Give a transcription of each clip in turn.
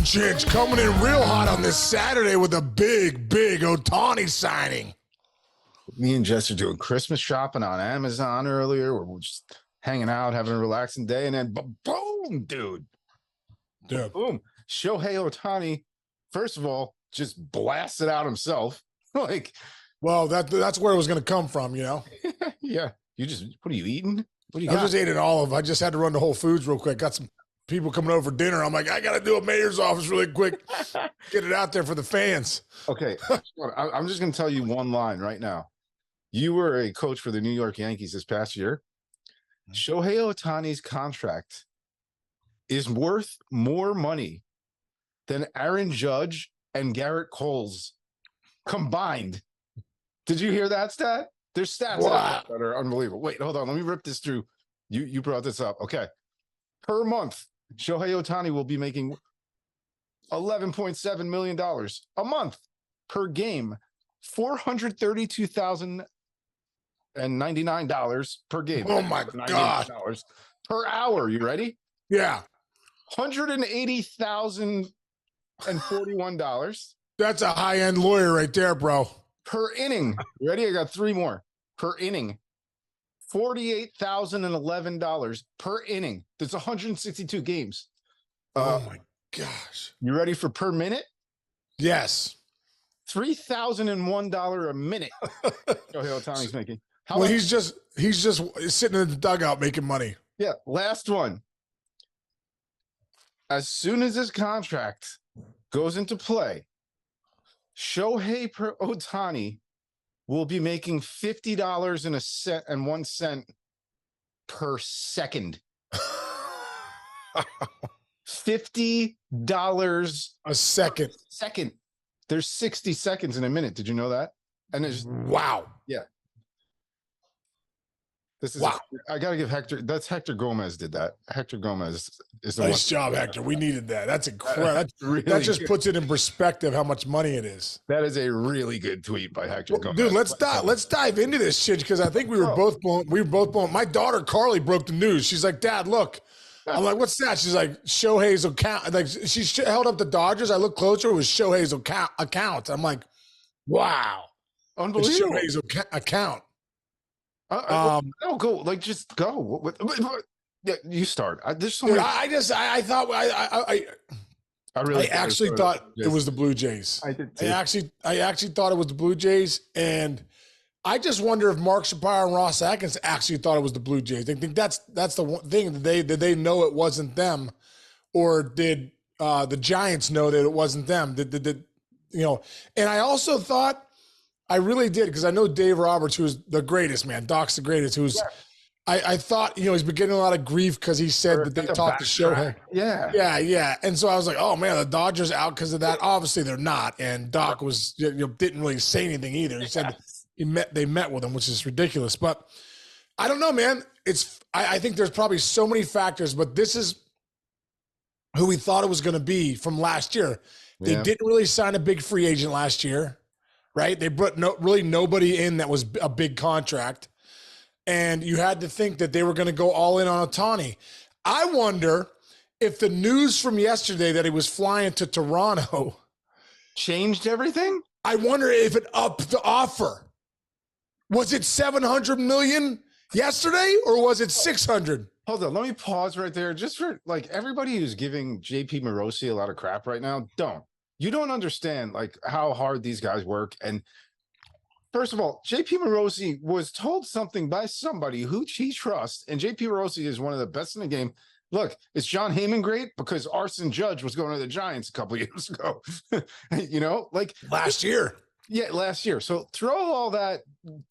Chinch coming in real hot on this Saturday with a big Ohtani signing. Me and Jess are doing Christmas shopping on Amazon earlier. We're just hanging out, having a relaxing day, and then boom, dude. Boom. Shohei Ohtani, first of all, just blasted out himself. Well, that's where it was going to come from, you know? Yeah. What are you eating? What do you I just ate an olive. I just had to run to Whole Foods real quick. Got some people coming over for dinner. I'm like, I got to do a mayor's office really quick. Get it out there for the fans. Okay. I'm just going to tell you one line right now. You were a coach for the New York Yankees this past year. Shohei Ohtani's contract is worth more money than Aaron Judge and Garrett Cole's combined. Did you hear that stat? There's stats that are unbelievable. Wait, hold on. Let me rip this through. You brought this up. Okay. Per month, Shohei Ohtani will be making $11.7 million a month per game, $432,099 per game. Oh my God. Per hour. You ready? Yeah. $180,041. That's a high-end lawyer right there, bro. Per inning. You ready? I got three more. Per inning. $48,011 per inning. That's 162 games. Oh my gosh. You ready for per minute? Yes. $3,001 a minute. Shohei Ohtani's making. He's just sitting in the dugout making money. Yeah. Last one. As soon as this contract goes into play, Shohei Ohtani will be making $50.01 per second. $50 a second. There's 60 seconds in a minute. Did you know that? And it's wow. Yeah. This is wow. I gotta give Hector. That's Hector Gomez did that. Hector Gomez is the nice job, Hector. We needed that. That's incredible. That just puts it in perspective how much money it is. That is a really good tweet by Hector Gomez. Dude, let's dive into this shit because I think we were both blown. My daughter Carly broke the news. She's like, Dad, look. I'm like, what's that? She's like, Shohei's account. Like, she held up the Dodgers. I looked closer. It was Shohei's account. I'm like, wow, unbelievable. It's Shohei's account. No, go. Like, just go. Yeah, you start. There's so many. I actually thought it was the Blue Jays. I did too. I actually thought it was the Blue Jays, and I just wonder if Mark Shapiro and Ross Atkins actually thought it was the Blue Jays. They think that's the one thing. Did they know it wasn't them, or did the Giants know that it wasn't them? Did you know? And I also thought. I really did, because I know Dave Roberts, who's the greatest, man. Doc's the greatest. I thought, he's been getting a lot of grief because he said that they talked to Shohei. Yeah. And so I was like, oh man, the Dodgers out because of that. Obviously they're not. And Doc was didn't really say anything either. He said they met with him, which is ridiculous. But I don't know, man. I think there's probably so many factors, but this is who we thought it was going to be from last year. They didn't really sign a big free agent last year. Right? They brought really nobody in that was a big contract. And you had to think that they were going to go all in on Ohtani. I wonder if the news from yesterday that he was flying to Toronto changed everything. I wonder if it upped the offer. Was it $700 million yesterday or was it 600? Hold on. Let me pause right there. Just for everybody who's giving JP Morosi a lot of crap right now. You don't understand how hard these guys work. And first of all, JP Morosi was told something by somebody who he trusts, and JP Morosi is one of the best in the game. Look, is John Heyman great? Because Arson Judge was going to the Giants a couple of years ago. Last year. Yeah, last year. So throw all that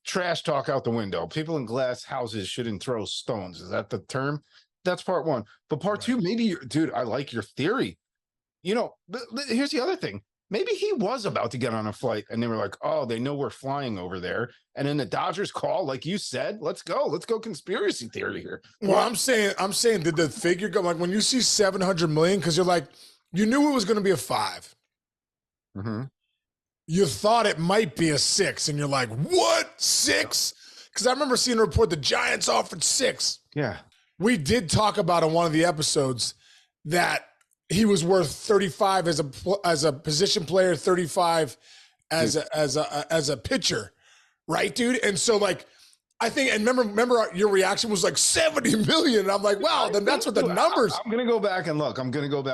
trash talk out the window. People in glass houses shouldn't throw stones. Is that the term? That's part one. But part two, maybe dude, I like your theory. But here's the other thing. Maybe he was about to get on a flight and they were like, oh, they know we're flying over there. And then the Dodgers call, like you said, let's go conspiracy theory here. Well, I'm saying, did the figure go when you see 700 million, because you knew it was going to be a 5. Mm-hmm. You thought it might be a 6 and you're like, what? 6? Because I remember seeing a report the Giants offered 6. Yeah. We did talk about on one of the episodes that he was worth 35 as a position player, 35 as a pitcher, right, dude? And so like I think, and remember your reaction was like 70 million. And I'm like, wow, then that's what the numbers. I'm gonna go back and look.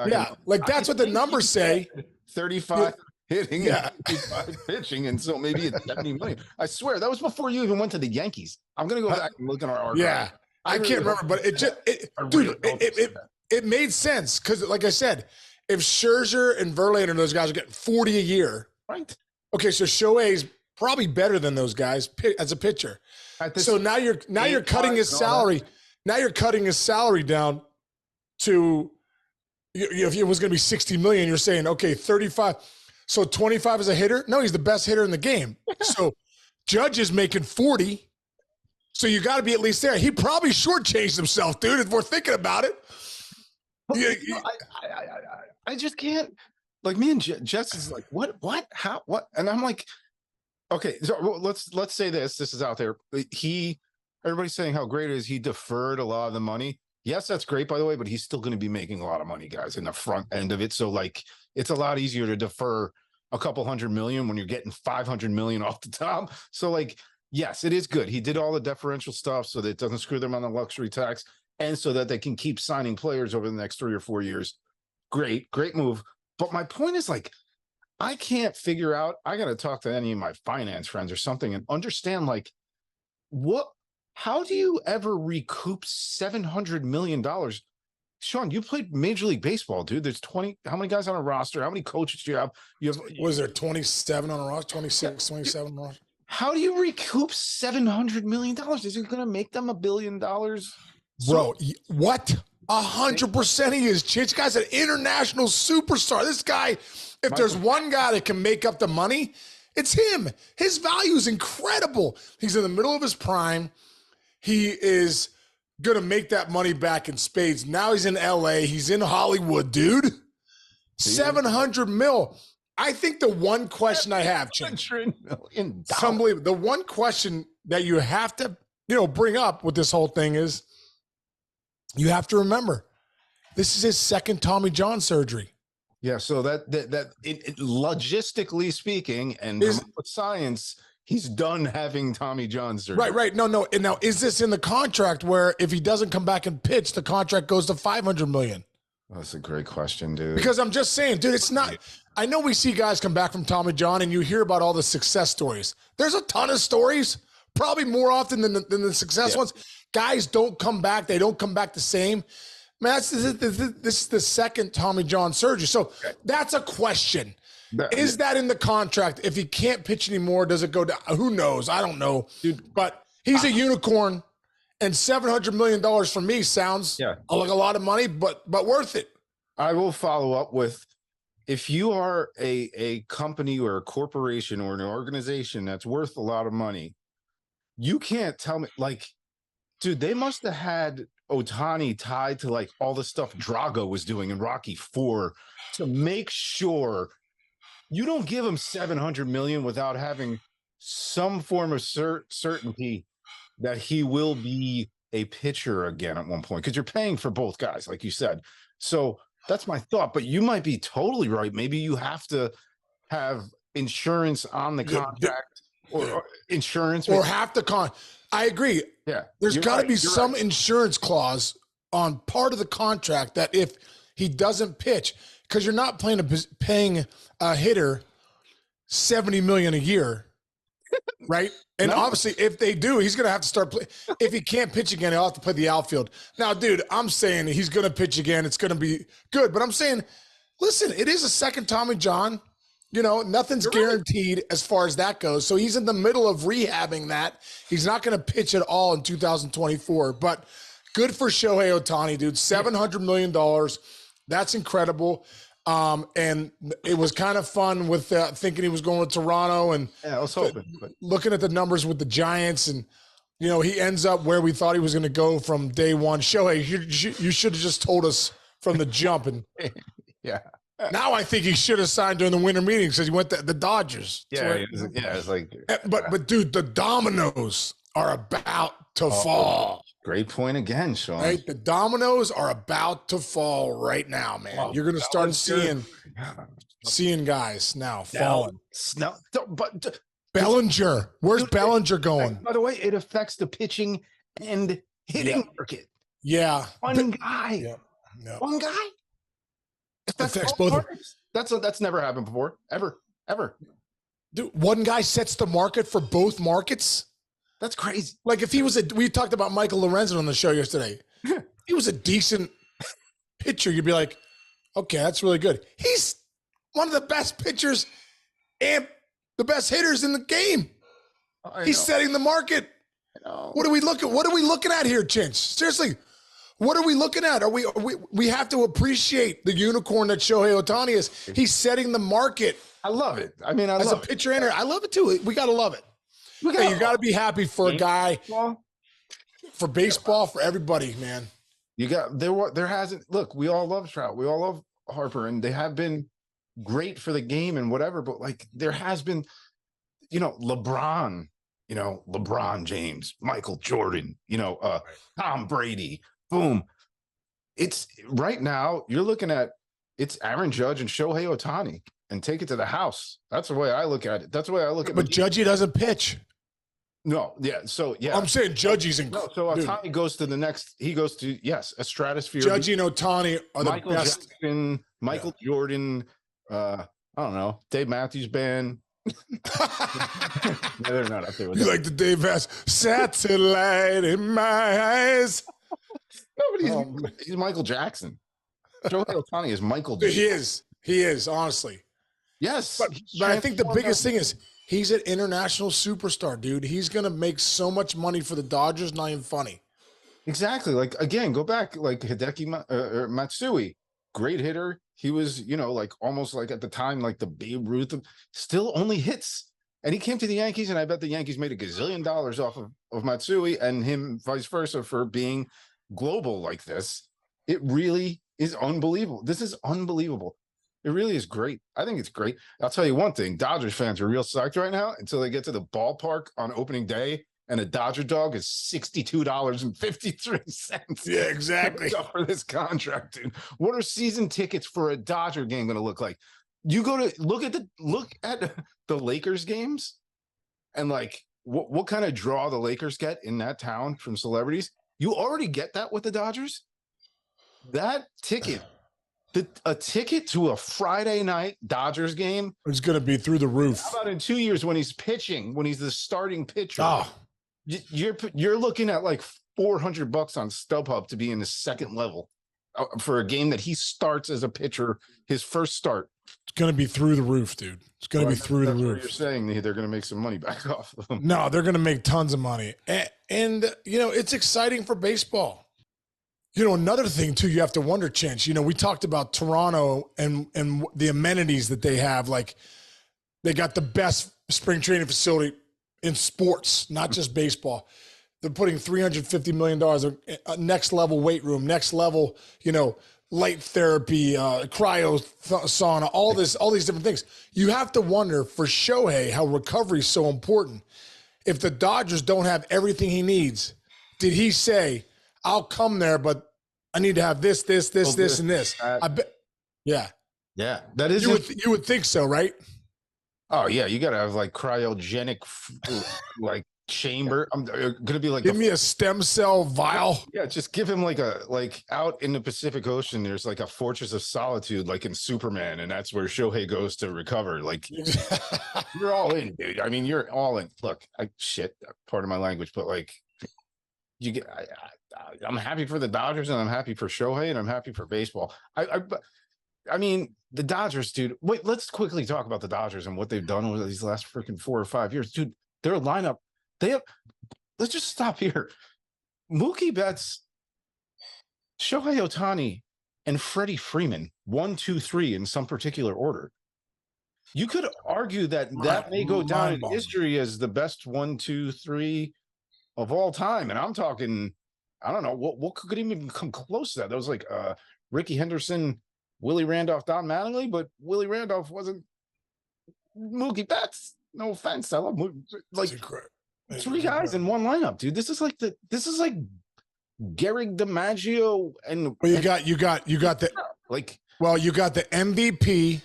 Yeah, like that's what the numbers say. 35 hitting, yeah, and 35 pitching, and so maybe it's 70 million. I swear that was before you even went to the Yankees. I'm gonna go back and look at our archive. Yeah, I can't remember, but it just, it made sense because, like I said, if Scherzer and Verlander and those guys are getting 40 a year, right? Okay, so Shohei's probably better than those guys as a pitcher. So now you're cutting his salary. Now you're cutting his salary down to, if it was going to be 60 million, you're saying, okay, 35. So 25 as a hitter? No, he's the best hitter in the game. So Judge is making 40. So you got to be at least there. He probably shortchanged himself, dude, if we're thinking about it. I just can't. Like, me and Jess is like, what, how, what? And I'm like, okay, so let's say this is out there. Everybody's saying how great it is. He deferred a lot of the money. Yes, that's great, by the way, but he's still going to be making a lot of money, guys, in the front end of it. So like, it's a lot easier to defer a couple $100 million when you're getting $500 million off the top. So like, yes, it is good. He did all the deferential stuff so that it doesn't screw them on the luxury tax, and so that they can keep signing players over the next 3 or 4 years. Great move. But my point is, like, I can't figure out, I got to talk to any of my finance friends or something and understand, like, how do you ever recoup $700 million? Sean, you played Major League Baseball, dude. There's how many guys on a roster? How many coaches do you have? Was there 27 on a roster? 26, 27 on a roster? How do you recoup $700 million? Is it going to make them $1 billion? Bro, what? 100% he is. This guy's an international superstar. This guy, if there's one guy that can make up the money, it's him. His value is incredible. He's in the middle of his prime. He is going to make that money back in spades. Now he's in LA. He's in Hollywood, dude. 700 mil. I think the one question I have, $700 million. The one question that you have to, bring up with this whole thing is, you have to remember, this is his second Tommy John surgery. Yeah, so that logistically speaking, and with science, he's done having Tommy John surgery. Right. No. And now, is this in the contract where if he doesn't come back and pitch, the contract goes to $500 million? That's a great question, dude. Because I'm just saying, dude, it's not. I know we see guys come back from Tommy John, and you hear about all the success stories. There's a ton of stories, probably more often than the success ones. Guys don't come back. They don't come back the same. Man, this is the second Tommy John surgery. So that's a question. Is that in the contract? If he can't pitch anymore, does it go down? Who knows? I don't know. Dude, but he's a unicorn, and $700 million for me sounds like a lot of money, but worth it. I will follow up with, if you are a company or a corporation or an organization that's worth a lot of money, you can't tell me, like, dude, they must have had Ohtani tied to like all the stuff Drago was doing in Rocky IV to make sure you don't give him $700 million without having some form of certainty that he will be a pitcher again at one point, because you're paying for both guys, like you said. So that's my thought, but you might be totally right. Maybe you have to have insurance on the contract or insurance or half the I agree. Yeah. There's got to be some insurance clause on part of the contract that if he doesn't pitch, because you're not paying a hitter $70 million a year, right? And obviously, if they do, he's going to have to start playing. If he can't pitch again, he'll have to play the outfield. Now, dude, I'm saying he's going to pitch again. It's going to be good. But I'm saying, listen, it is a second Tommy John. Nothing's guaranteed as far as that goes. So he's in the middle of rehabbing that. He's not going to pitch at all in 2024. But good for Shohei Ohtani, dude. $700 million. That's incredible. And it was kind of fun with thinking he was going to Toronto and I was hoping, looking at the numbers with the Giants, and he ends up where we thought he was going to go from day one. Shohei, you should have just told us from the jump. And yeah. Now I think he should have signed during the winter meetings because he went to the Dodgers. It's like. But dude, the dominoes are about to fall. Great point again, Sean. Right? The dominoes are about to fall right now, man. Oh, You're going to start Bellinger. seeing guys now falling. Snell, but Bellinger. Where's dude, Bellinger going? by the way, it affects the pitching and hitting market. Yeah. One guy. Yeah. One guy. Affects both. That's never happened before. Ever. Dude, one guy sets the market for both markets. That's crazy. Like if he was we talked about Michael Lorenzen on the show yesterday. If he was a decent pitcher, you'd be like, okay, that's really good. He's one of the best pitchers and the best hitters in the game. He's setting the market. What are we looking at here, Chinch? Seriously, what are we looking at? We have to appreciate the unicorn that Shohei Ohtani is. He's setting the market. I love it. I mean, as a pitcher hitter, I love it too. We gotta love it. Hey, you gotta be happy for a guy, for baseball, for everybody, man. You got there hasn't look. We all love Trout. We all love Harper, and they have been great for the game and whatever. But like there has been, LeBron. LeBron James, Michael Jordan, Tom Brady, boom. It's right now you're looking at it's Aaron Judge and Shohei Ohtani and take it to the house. That's the way I look at it. That's the way I look at it. But Judgey doesn't pitch. No, yeah. So yeah. I'm saying Judgey's in so Ohtani goes to the next, he goes to a stratosphere. Judgey and Ohtani are Michael the best. Jackson, Michael Jordan, I don't know, Dave Matthews Band. No, they're not up there with you that. like the Dave Matthews satellite in my eyes. No, but he's Michael Jackson. Shohei Ohtani is Michael Jackson. He is, honestly. Yes. But I think the biggest thing is he's an international superstar, dude. He's going to make so much money for the Dodgers, not even funny. Exactly. Like, again, go back, like Hideki Matsui, great hitter. He was, like almost like at the time, like the Babe Ruth, still only hits. And he came to the Yankees, and I bet the Yankees made $1 gazillion off of Matsui and him vice versa for being global like this. It really is unbelievable. This is unbelievable. It really is great. I think it's great. I'll tell you one thing. Dodgers fans are real psyched right now until they get to the ballpark on opening day and a Dodger dog is $62.53. Yeah, exactly. For this contract, dude. What are season tickets for a Dodger game going to look like? You go to look at the Lakers games and like what kind of draw the Lakers get in that town from celebrities. You already get that with the Dodgers. That ticket. A ticket to a Friday night Dodgers game is going to be through the roof. How about in 2 years when he's pitching, when he's the starting pitcher? Oh, you're looking at like $400 on StubHub to be in the second level for a game that he starts as a pitcher, his first start. It's going to be through the roof, dude. It's going to be through the roof. You're saying they're going to make some money back off of them. No, they're going to make tons of money. And it's exciting for baseball. Another thing too, you have to wonder, Chinch, we talked about Toronto and the amenities that they have. Like they got the best spring training facility in sports, not just baseball. They're putting $350 million next level weight room, next level, light therapy, cryo sauna, all these different things. You have to wonder for Shohei how recovery is so important. If the Dodgers don't have everything he needs, did he say, I'll come there, but I need to have this, and this. I bet. Yeah. Yeah. That is. You would think so, right? Oh yeah. You got to have like cryogenic, like chamber. I'm going to be like, give me a stem cell vial. Yeah. Just give him like out in the Pacific Ocean. There's like a fortress of solitude, like in Superman. And that's where Shohei goes to recover. Like you're all in, dude. I mean, you're all in. Look, part of my language, but like I'm happy for the Dodgers and I'm happy for Shohei and I'm happy for baseball. I mean, the Dodgers, dude. Wait, let's quickly talk about the Dodgers and what they've done over these last freaking 4 or 5 years, dude. Their lineup, let's just stop here. Mookie Betts, Shohei Ohtani, and Freddie Freeman, 1, 2, 3 in some particular order. You could argue that may go down in history as the best 1, 2, 3 of all time. And I'm talking, I don't know, what could even come close to that? That was like Ricky Henderson, Willie Randolph, Don Mattingly, but Willie Randolph wasn't Mookie Betts. No offense, I love Mookie. Like 3 guys in one lineup, dude. This is like Gary DiMaggio Well, you got the like you got the MVP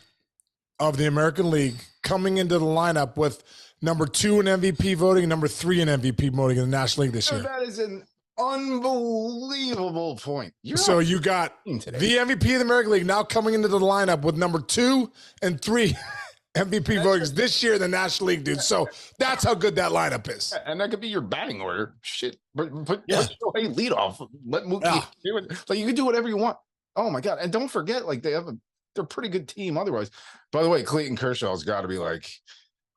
of the American League coming into the lineup with number 2 in MVP voting and number 3 in MVP voting in the National League this year. that is an unbelievable point. So you got the MVP of the American League now coming into the lineup with number 2 and 3 MVP votings this year in the National League, dude. So that's how good that lineup is. And that could be your batting order. Shit. Put Shohei lead off. Let Mookie do it. Like, you can do whatever you want. Oh my God. And don't forget, like, they're a pretty good team otherwise. By the way, Clayton Kershaw's got to be like,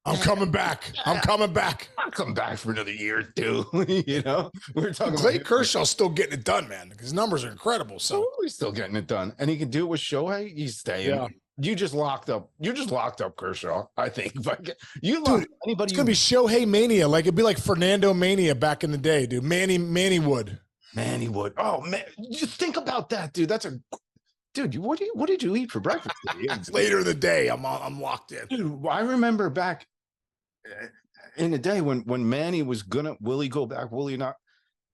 I'm coming back. I'm coming back. I'll come back for another year or two. You know, we're talking Clayton Kershaw's still getting it done, man. His numbers are incredible. So he's still getting it done. And he can do it with Shohei. He's staying. Yeah. You just locked up Kershaw, I think. You locked anybody. It's gonna be Shohei mania. Like, it'd be like Fernando mania back in the day, dude. Manny Wood. Oh man, you think about that, dude. That's a dude. What did you eat for breakfast today? Later in the day, I'm locked in. Dude, I remember back in the day when Manny was will he go back? Will he not?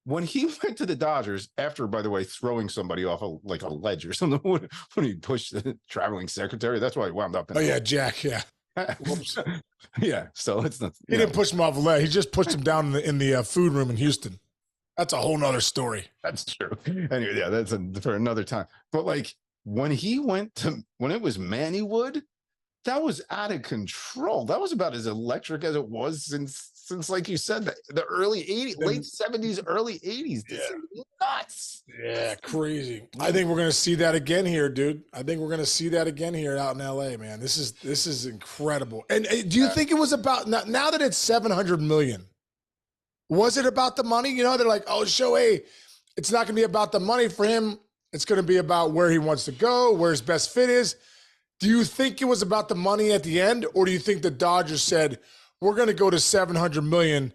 When he went to the Dodgers, after, by the way, throwing somebody off a ledge or something, when he pushed the traveling secretary, that's why he wound up. Jack, yeah. Yeah, so it's not. He didn't push him off a ledge. He just pushed him down in the food room in Houston. That's a whole nother story. That's true. Anyway, yeah, that's for another time. But like when it was Manny Wood, that was out of control. That was about as electric as it was since like you said, the early 80s, late 70s, early 80s. This is nuts. Yeah, crazy. I think we're gonna see that again here, dude. I think we're gonna see that again here out in LA, man. This is incredible. And do you think it was about now that it's 700 million? Was it about the money? You know, they're like, oh, Shohei, it's not gonna be about the money for him. It's gonna be about where he wants to go, where his best fit is. Do you think it was about the money at the end, or do you think the Dodgers said, we're going to go to 700 million.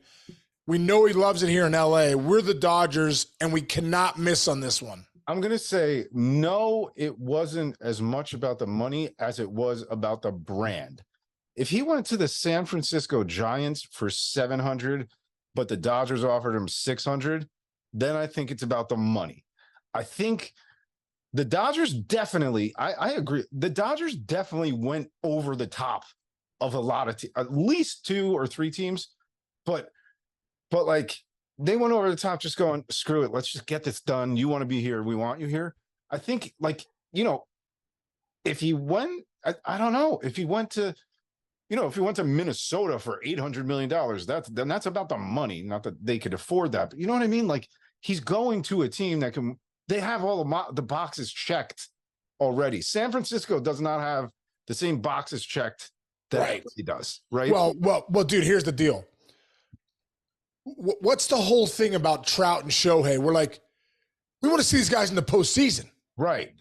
We know he loves it here in LA. We're the Dodgers, and we cannot miss on this one. I'm going to say, no, it wasn't as much about the money as it was about the brand. If he went to the San Francisco Giants for 700, but the Dodgers offered him 600, then I think it's about the money. I think the Dodgers definitely, I agree. The Dodgers definitely went over the top of a lot of at least 2 or 3 teams, but like they went over the top, just going, screw it, let's just get this done. You want to be here, we want you here. I think, like, you know, if he went, I don't know, if he went to, you know, if he went to Minnesota for $800 million, that's about the money. Not that they could afford that, but you know what I mean? Like, he's going to a team that they have all the boxes checked already. San Francisco does not have the same boxes checked that he does, right? Well, dude, here's the deal. What's the whole thing about Trout and Shohei? We're like, we want to see these guys in the postseason. Right.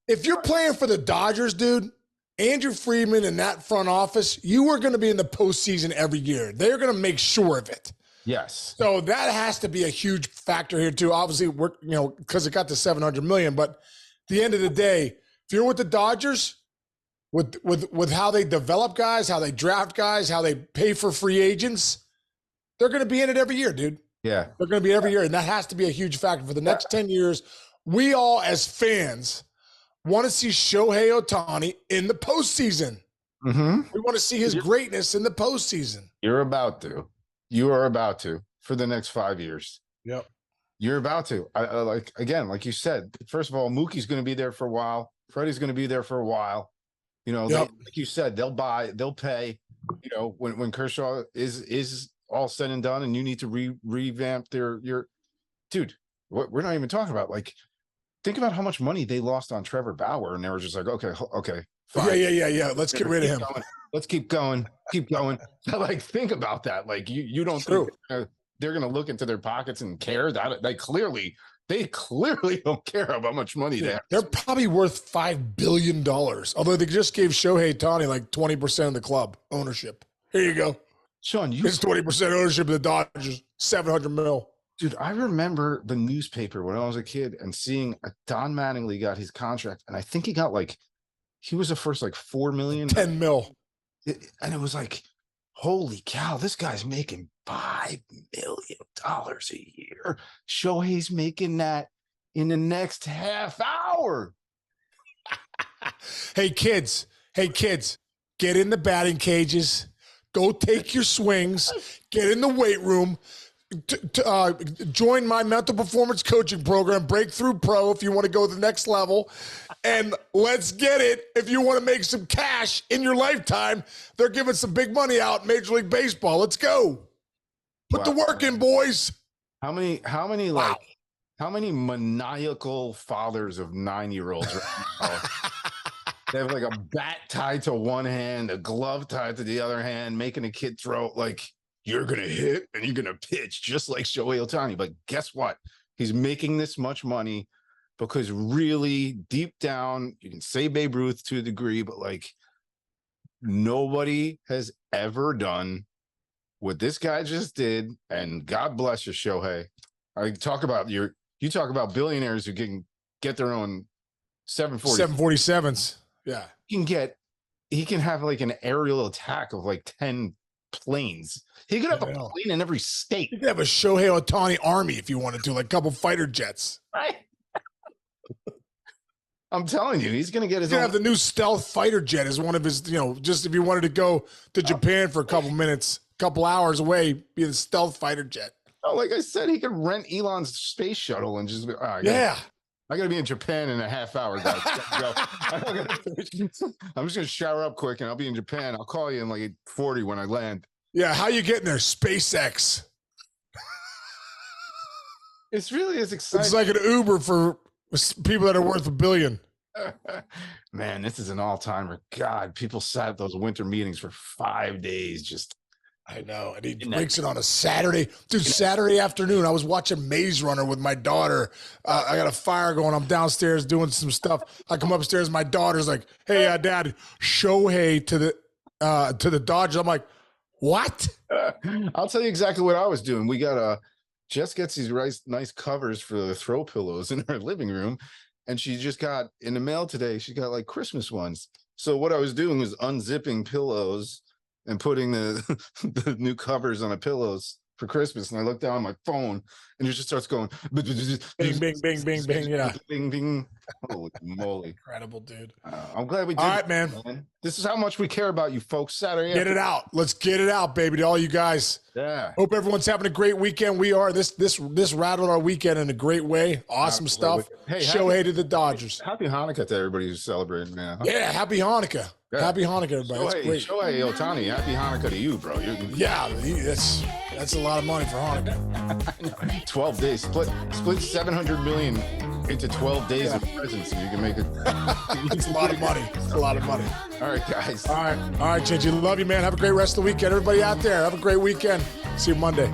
If you're playing for the Dodgers, dude, Andrew Friedman and that front office, you are going to be in the postseason every year. They're going to make sure of it. Yes. So that has to be a huge factor here too. Obviously, we're, you know, because it got to 700 million, but at the end of the day, if you're with the Dodgers, with how they develop guys, how they draft guys, how they pay for free agents, they're going to be in it every year, dude. Yeah. They're going to be every year. And that has to be a huge factor for the next 10 years. We all, as fans, want to see Shohei Ohtani in the postseason. Mm-hmm. We want to see his greatness in the postseason. You are about to for the next 5 years. Yep. You're about to. Like you said, first of all, Mookie's going to be there for a while. Freddie's going to be there for a while. You know, like you said, they'll pay, you know, when Kershaw is all said and done and you need to revamp your dude. We're not even talking about, like, think about how much money they lost on Trevor Bauer, and they were just like, okay, fine. Yeah. Let's get rid of him. Let's keep going. Like, think about that. Like, you don't think they're going to look into their pockets and care that they clearly don't care about how much money they have. They're probably worth $5 billion, although they just gave Shohei Ohtani like 20% of the club ownership. Here you go. Sean, it's 20% ownership of the Dodgers, 700 mil. Dude, I remember the newspaper when I was a kid and seeing Don Mattingly got his contract, and I think he was the first like $4 million. 10 mil. And it was like, holy cow, this guy's making $5 million a year. Shohei's making that in the next half hour. Hey, kids, get in the batting cages. Go take your swings. Get in the weight room. Join my mental performance coaching program, Breakthrough Pro, if you want to go to the next level. And let's get it. If you want to make some cash in your lifetime, they're giving some big money out in Major League Baseball. Let's go. Put the work in, boys. How many Wow. how many maniacal fathers of 9-year-olds right now? They have like a bat tied to one hand, a glove tied to the other hand, making a kid throw like, you're going to hit and you're going to pitch just like Shohei Ohtani. But guess what? He's making this much money because really deep down, you can say Babe Ruth to a degree, but like nobody has ever done what this guy just did. And God bless you, Shohei. You talk about billionaires who can get their own 747s. Yeah. He can have like an aerial attack of like 10 planes. He could have a plane in every state. You could have a Shohei Ohtani army if you wanted to, like a couple fighter jets. Right. I'm telling you, he's going to get his own. Have the new stealth fighter jet as one of his, just if you wanted to go to Japan for a couple minutes, couple hours away, be the stealth fighter jet. Oh, like I said, he could rent Elon's space shuttle and just be, I got to be in Japan in a half hour, guys. I'm just going to shower up quick and I'll be in Japan. I'll call you in like 40 when I land. Yeah, how you getting there? SpaceX. It's really as exciting. It's like an Uber for people that are worth $1 billion. Man, this is an all-timer. God, people sat at those winter meetings for 5 days just. I know. And he breaks it on a Saturday. Dude, Saturday afternoon, I was watching Maze Runner with my daughter. I got a fire going. I'm downstairs doing some stuff. I come upstairs. My daughter's like, hey, Dad, Shohei to the Dodgers. I'm like, what? I'll tell you exactly what I was doing. We got Jess gets these nice covers for the throw pillows in her living room. And she just got in the mail today. She got like Christmas ones. So what I was doing was unzipping pillows and putting the new covers on the pillows for Christmas. And I looked down on my phone and it just starts going bing, bing, bing, bing, bing. Yeah. Bing, bing. Holy moly. Incredible, dude. I'm glad we did. All right, man. This is how much we care about you folks. Saturday. Get it out. Let's get it out, baby, to all you guys. Yeah. Hope everyone's having a great weekend. We are. This rattled our weekend in a great way. Awesome stuff. Hey, Shohei to the Dodgers. Happy Hanukkah to everybody who's celebrating, man. Yeah, happy Hanukkah. Yeah. Happy Hanukkah, everybody. Shohei Ohtani, happy Hanukkah to you, bro. That's a lot of money for Hanukkah. 12 days. Split 700 million into 12 days of presents, and you can make it. It's a lot of money. It's a lot of money. All right, guys. All right, Chingy. Love you, man. Have a great rest of the weekend. Everybody out there, have a great weekend. See you Monday.